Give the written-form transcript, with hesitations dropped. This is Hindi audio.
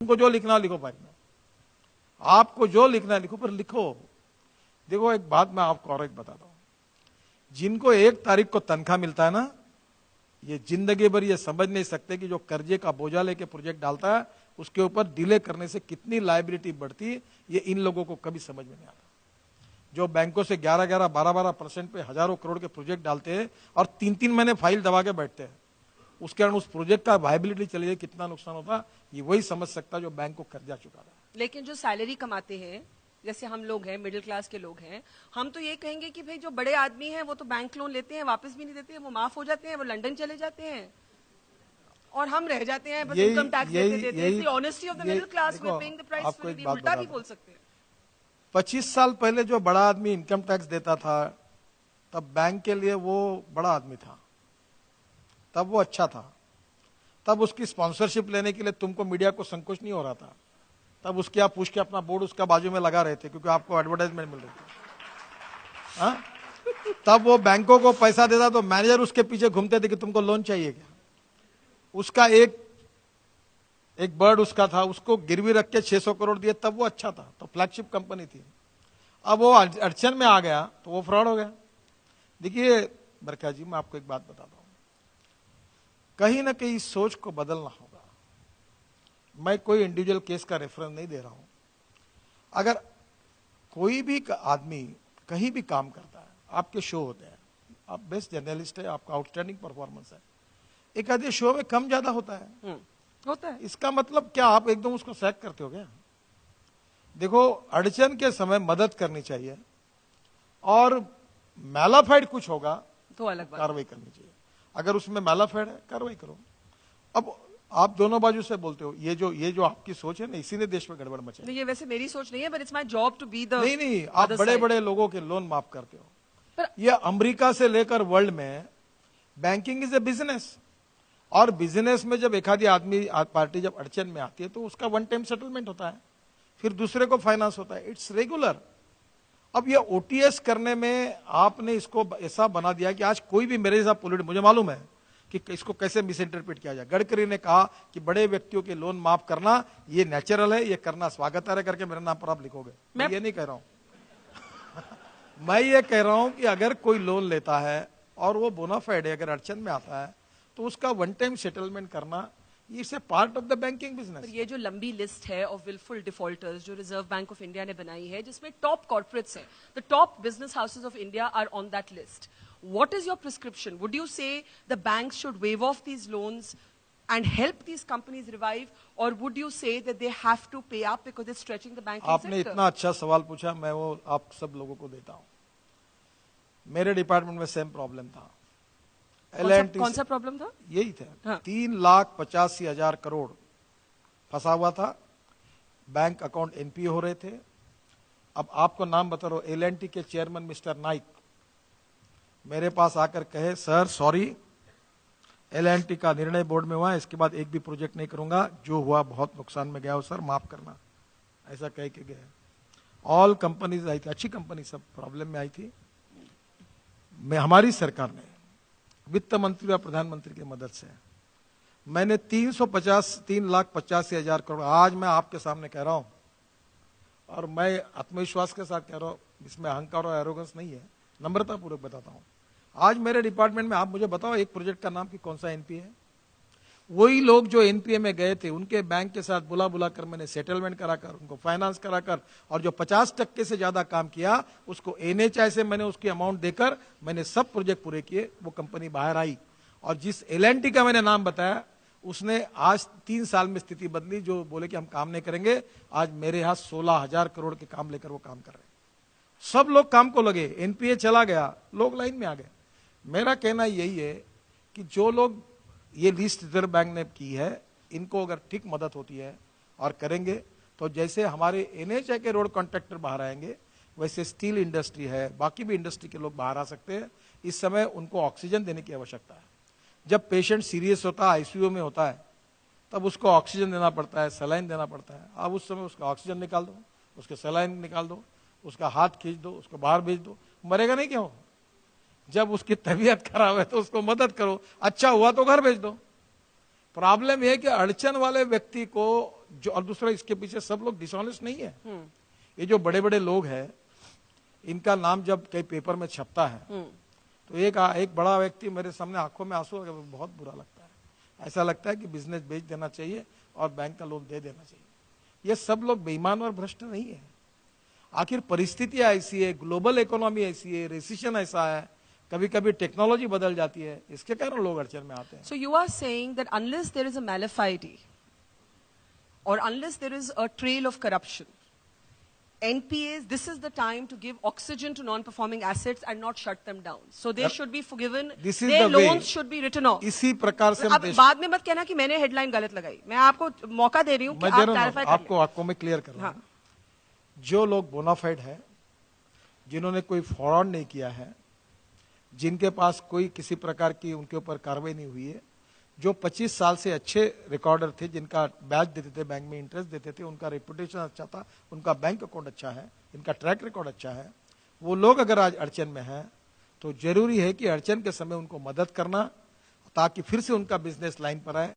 तुमको जो लिखना लिखो फाइल में, आपको जो लिखना लिखो, पर लिखो। देखो एक बात मैं आपको और एक बताता हूं, जिनको 1 तारीख को तनख्वाह मिलता है ना, ये जिंदगी भर ये समझ नहीं सकते कि जो कर्जे का बोझा लेके प्रोजेक्ट डालता है उसके ऊपर डिले करने से कितनी लायबिलिटी बढ़ती है, ये इन लोगों को कभी समझ में नहीं आता। जो बैंकों से 11-11, 12-12% पे हजारों करोड़ के प्रोजेक्ट डालते हैं और 3-3 महीने फाइल दबा के बैठते हैं, उसके कारण उस प्रोजेक्ट का वायबिलिटी चली जाए, कितना नुकसान होता, ये वही समझ सकता जो बैंक को कर्जा चुका रहा है। लेकिन जो सैलरी कमाते हैं, जैसे हम लोग हैं, मिडिल क्लास के लोग हैं, हम तो ये कहेंगे कि भाई जो बड़े आदमी हैं वो तो बैंक लोन लेते हैं, वापस भी नहीं देते हैं, वो माफ हो जाते हैं, वो लंदन चले जाते हैं और हम रह जाते हैं बस इनकम टैक्स देते। Honesty of the middle class, we are paying the price for it. उल्टा भी बोल सकते हैं। 25 साल पहले जो बड़ा आदमी इनकम टैक्स देता था, तब बैंक के लिए वो बड़ा आदमी था, तब वो अच्छा था, तब उसकी स्पॉन्सरशिप लेने के लिए तुमको मीडिया को संकोच नहीं हो रहा था, तब उसके आप पूछ के अपना बोर्ड उसका बाजू में लगा रहे थे क्योंकि आपको एडवर्टाइजमेंट मिल रही थी। हाँ? तब वो बैंकों को पैसा देता तो मैनेजर उसके पीछे घूमते थे कि तुमको लोन चाहिए क्या। उसका एक बर्ड उसका था, उसको गिरवी रख के 600 करोड़ दिए, तब वो अच्छा था, तो फ्लैगशिप कंपनी थी। अब वो अड़चन में आ गया तो वो फ्रॉड हो गया। देखिए बरखा जी, मैं आपको एक बात बताता हूं, कहीं ना कहीं सोच को बदलना होगा। मैं कोई इंडिविजुअल केस का रेफरेंस नहीं दे रहा हूं। अगर कोई भी आदमी कहीं भी काम करता है, आपके शो होते हैं, आप बेस्ट जर्नलिस्ट है, आपका आउटस्टैंडिंग परफॉर्मेंस है, एक आधे शो में कम ज्यादा होता है, होता है। इसका मतलब क्या आप एकदम उसको सैक करते हो क्या? देखो, अड़चन के समय मदद करनी चाहिए और मैलाफाइड कुछ होगा तो अलग बात, कार्रवाई करनी चाहिए। अगर उसमें मैलाफाइड है, कार्रवाई करो। अब आप दोनों बाजू से बोलते हो, ये जो आपकी सोच है ना, इसी ने देश में गड़बड़ मचाई। नहीं, ये वैसे मेरी सोच नहीं है, but it's my job to be the. नहीं, आप बड़े बड़े लोगों के लोन माफ करते हो। ये अमेरिका से लेकर वर्ल्ड में बैंकिंग इज ए बिजनेस, और बिजनेस में जब एक आधी आदमी पार्टी जब अड़चन में आती है तो उसका 1 टाइम सेटलमेंट होता है, फिर दूसरे को फाइनेंस होता है, इट्स रेगुलर। अब ये ओटीएस करने में आपने इसको ऐसा बना दिया कि आज कोई भी मेरे साथ पॉलिटिक्स, मुझे मालूम है कि इसको कैसे मिस इंटरप्रेट किया जाए। गडकरी ने कहा कि बड़े व्यक्तियों के लोन माफ करना ये नेचुरल है, ये करना स्वागत है करके मेरे नाम पर आप लिखोगे। मैं ये नहीं कह रहा हूं मैं ये कह रहा हूं कि अगर कोई लोन लेता है और वो बोनाफाइड है, अगर अड़चन में आता है तो उसका 1 टाइम सेटलमेंट करना, it's a part of the banking business. ये जो लंबी लिस्ट है ऑफ विलफुल डिफॉल्टर्स जो रिजर्व बैंक ऑफ इंडिया ने बनाई है, जिसमें टॉप कॉर्पोरेट्स हैं, the top business houses of India are on that list, what is your prescription? Would you say the banks should waive off these loans and help these companies revive, or would you say that they have to pay up because it's stretching the banking sector? आपने इतना अच्छा सवाल पूछा, मैं वो आप सब लोगों को देता हूं। मेरे डिपार्टमेंट में सेम प्रॉब्लम था। कौन सा प्रॉब्लम था? यही था। हाँ। 3,85,000 करोड़ फंसा हुआ था, बैंक अकाउंट एनपीए हो रहे थे। अब आपको नाम बता रहा हूं, एल&टी के चेयरमैन मिस्टर नाइक मेरे पास आकर कहे, सर सॉरी, एल&टी का निर्णय बोर्ड में हुआ है, इसके बाद एक भी प्रोजेक्ट नहीं करूंगा, जो हुआ बहुत नुकसान में गया हो सर, माफ करना, ऐसा कह के गए। ऑल कंपनीज आई थी, अच्छी कंपनी सब प्रॉब्लम में आई थी। हमारी सरकार ने वित्त मंत्री और प्रधानमंत्री की मदद से मैंने 3,85,000 करोड़, आज मैं आपके सामने कह रहा हूं और मैं आत्मविश्वास के साथ कह रहा हूं, इसमें अहंकार और एरोगेंस नहीं है, नम्रता पूर्वक बताता हूं। आज मेरे डिपार्टमेंट में आप मुझे बताओ एक प्रोजेक्ट का नाम कि कौन सा एनपीए है। वही लोग जो एनपीए में गए थे उनके बैंक के साथ बुला कर मैंने सेटलमेंट कराकर, उनको फाइनेंस कराकर, और जो 50% से ज्यादा काम किया उसको एनएचआई से मैंने उसकी अमाउंट देकर मैंने सब प्रोजेक्ट पूरे किए। वो कंपनी बाहर आई और जिस एल&टी का मैंने नाम बताया उसने आज 3 साल में स्थिति बदली। जो बोले कि हम काम नहीं करेंगे, आज मेरे यहां 16,000 करोड़ के काम लेकर वो काम कर रहे हैं। सब लोग काम को लगे, एनपीए चला गया, लोग लाइन में आ गए। मेरा कहना यही है कि जो लोग ये लिस्ट रिजर्व बैंक ने की है, इनको अगर ठीक मदद होती है और करेंगे तो जैसे हमारे एनएचआई के रोड कॉन्ट्रैक्टर बाहर आएंगे, वैसे स्टील इंडस्ट्री है, बाकी भी इंडस्ट्री के लोग बाहर आ सकते हैं। इस समय उनको ऑक्सीजन देने की आवश्यकता है। जब पेशेंट सीरियस होता है, आईसीयू में होता है, तब उसको ऑक्सीजन देना पड़ता है, सलाइन देना पड़ता है। अब उस समय उसका ऑक्सीजन निकाल दो, उसके सलाइन निकाल दो, उसका हाथ खींच दो, उसको बाहर भेज दो, मरेगा नहीं क्यों? जब उसकी तबीयत खराब है तो उसको मदद करो, अच्छा हुआ तो घर भेज दो। प्रॉब्लम यह है कि अड़चन वाले व्यक्ति को जो, और दूसरा इसके पीछे सब लोग डिसऑनेस्ट नहीं है। ये जो बड़े बड़े लोग हैं, इनका नाम जब कई पेपर में छपता है तो एक बड़ा व्यक्ति मेरे सामने आंखों में आंसू आ गए, बहुत बुरा लगता है। ऐसा लगता है कि बिजनेस बेच देना चाहिए और बैंक का लोन दे देना चाहिए। ये सब लोग बेईमान और भ्रष्ट नहीं है। आखिर परिस्थितियां ऐसी है, ग्लोबल इकोनॉमी ऐसी है, रेसिशन ऐसा है, कभी कभी टेक्नोलॉजी बदल जाती है, इसके कारण लोग अड़चन में आते हैं। So you are saying that unless there is a malafide or unless there is a trail of corruption, NPAs, this is the time to give oxygen to non-performing assets and not shut them down. So they should be forgiven. This is Their the way. loans should be written off. इसी प्रकार से अब बाद में मत कहना कि मैंने हेडलाइन गलत लगाई। मैं आपको मौका दे रही हूँ कि आप क्लैरिफाई कर लें। आपको मैं क्लियर कर रहा हूँ। जो लोग बोनाफाइड है, जिन्होंने कोई फ्रॉड नहीं किया है, जिनके पास कोई किसी प्रकार की उनके ऊपर कार्रवाई नहीं हुई है, जो 25 साल से अच्छे रिकॉर्डर थे, जिनका ब्याज देते थे, बैंक में इंटरेस्ट देते थे, उनका रेपुटेशन अच्छा था, उनका बैंक अकाउंट अच्छा है, इनका ट्रैक रिकॉर्ड अच्छा है, वो लोग अगर आज अड़चन में हैं तो जरूरी है कि अड़चन के समय उनको मदद करना, ताकि फिर से उनका बिजनेस लाइन पर आए।